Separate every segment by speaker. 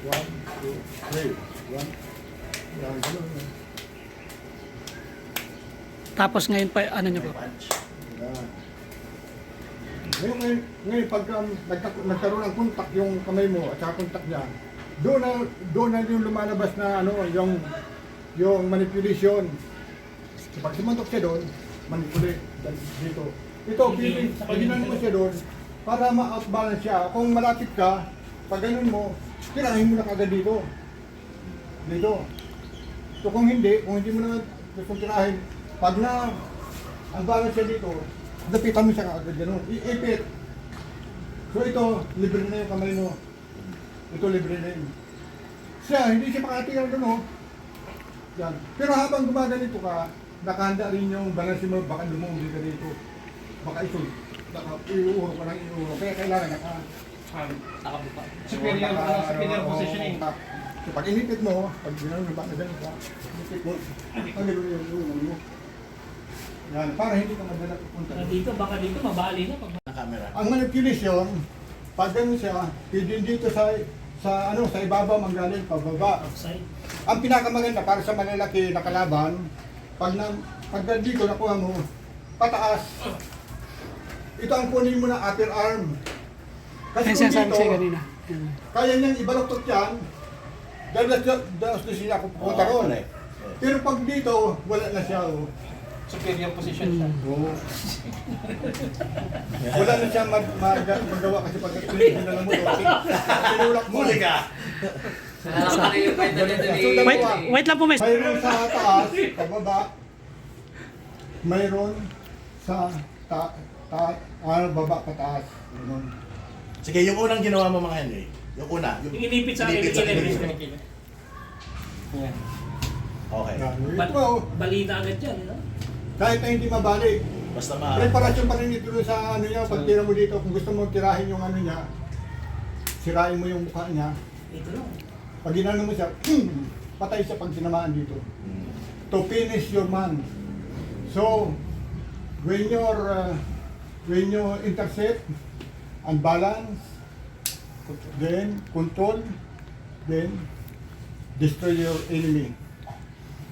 Speaker 1: One, two, three. One. Yan, ganun.
Speaker 2: Tapos ngayon pa, ano nyo po?
Speaker 1: Yan. Ngayon pag nagkaroon ng contact yung kamay mo at saka contact niya, doon na yung lumalabas na ano, yung manipulation. Pag sumantok siya doon, manipulate dito. Ito, pilihan mo siya doon para ma-outbalance siya. Kung malapit ka, pag ganun mo, tirahin mo na kagad dito. Dito. So kung hindi mo na gustong tirahin, pag na ang balance siya dito, dapitan mo siya kagad ganun. Iipit. So ito, libre na yung kamay mo. Ito libre na yun. Siya, hindi siya makatira doon, oh. Yan. Pero habang gumaganito ka, nakahanda rin yung balance mo, baka lumunggi ka dito. Baka ito, iuuro ka ng iuuro. Kaya kailangan
Speaker 3: Nakabuka.
Speaker 1: superior positioning. So pag inipit mo, pag ginawa ba na ganun ka, inipit mo, ang gano'n yung mo. Yan, para hindi ka madala pupunta.
Speaker 3: Dito, baka dito mabali na pag
Speaker 4: Camera.
Speaker 1: Ang manipulation, pag ganun siya, pwede dito sa ibabaw manggaling pababa.
Speaker 3: outside.
Speaker 1: Ang pinakamaganda para sa malalaki na kalaban, pag dito nakuha mo, pataas. Ito ang kunin mo ng upper arm. Kasi
Speaker 2: Ay,
Speaker 1: kung
Speaker 2: sinasabi
Speaker 1: dito,
Speaker 2: sa'yo kanina. Yan.
Speaker 1: kaya niyang ibaluktot yan, dahil daos na siya pupunta
Speaker 4: Oo,
Speaker 1: ron.
Speaker 4: correct.
Speaker 1: Pero pag dito, wala na siya. Oh.
Speaker 3: Superior position siya.
Speaker 1: Oo. Wala na siya magawa kasi pag pinala mo, tinulak mo.
Speaker 4: Huli ka!
Speaker 2: Wait lang po, miss.
Speaker 1: Mayroon sa taas, pababa. Mayroon sa baba pataas. Ganun.
Speaker 4: Sige, yung unang ginawa mo mga Henry. Yung una.
Speaker 3: Yung inipit sa akin,
Speaker 4: inipit sa
Speaker 3: inipit.
Speaker 4: kilikili. Okay.
Speaker 1: Yan.
Speaker 3: Bal-
Speaker 1: Ito,
Speaker 3: balita agad yan, no?
Speaker 1: kahit na hindi mabalik.
Speaker 4: Basta ma...
Speaker 1: Preparasyon pa rin ito sa ano niya, pag tira mo dito, kung gusto mo tirahin yung ano niya, sirain mo yung mukha niya.
Speaker 3: Ito lang.
Speaker 1: Pag ginano mo siya, patay siya pag tinamaan dito.
Speaker 4: Hmm.
Speaker 1: To finish your man. So, when you intercept, unbalance, then control, then destroy your enemy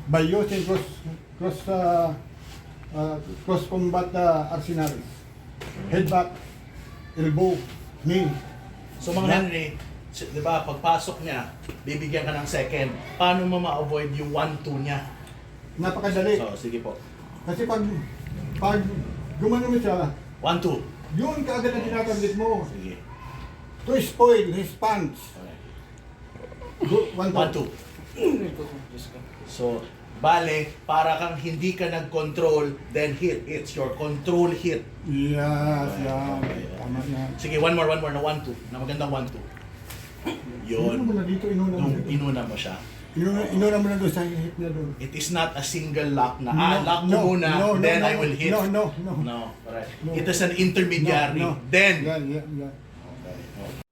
Speaker 1: by using cross combat arsenals, headbutt, elbow, knee.
Speaker 4: So mga Henry, di ba, pagpasok niya, bibigyan ka ng second. Paano mo ma-avoid yung 1-2 niya?
Speaker 1: Napakadali.
Speaker 4: So, sige po.
Speaker 1: Kasi pag gumano mo siya,
Speaker 4: 1-2.
Speaker 1: yun kaagad na tinatarget mo.
Speaker 4: Sige.
Speaker 1: To spoil his punch.
Speaker 4: Okay.
Speaker 1: 1-2.
Speaker 4: 1-2. So, bale, para kang hindi ka nag-control, then hit. It's your control hit.
Speaker 1: Yes, yan. Tama yan.
Speaker 4: Sige, one more na 1-2. Na magandang 1-2.
Speaker 1: Inuna mo
Speaker 4: Yun.
Speaker 1: na dito, inuna mo
Speaker 4: Nung
Speaker 1: na dito.
Speaker 4: inuna mo siya.
Speaker 1: Inuna mo na doon sa hit niya doon.
Speaker 4: It is not a single lock na,
Speaker 1: No,
Speaker 4: lock mo
Speaker 1: no,
Speaker 4: muna,
Speaker 1: no, no,
Speaker 4: then
Speaker 1: no,
Speaker 4: I will hit.
Speaker 1: no, no.
Speaker 4: No, correct.
Speaker 1: No.
Speaker 4: It is an intermediary.
Speaker 1: No, no.
Speaker 4: Then,
Speaker 1: Yan, yan, yan.
Speaker 4: okay.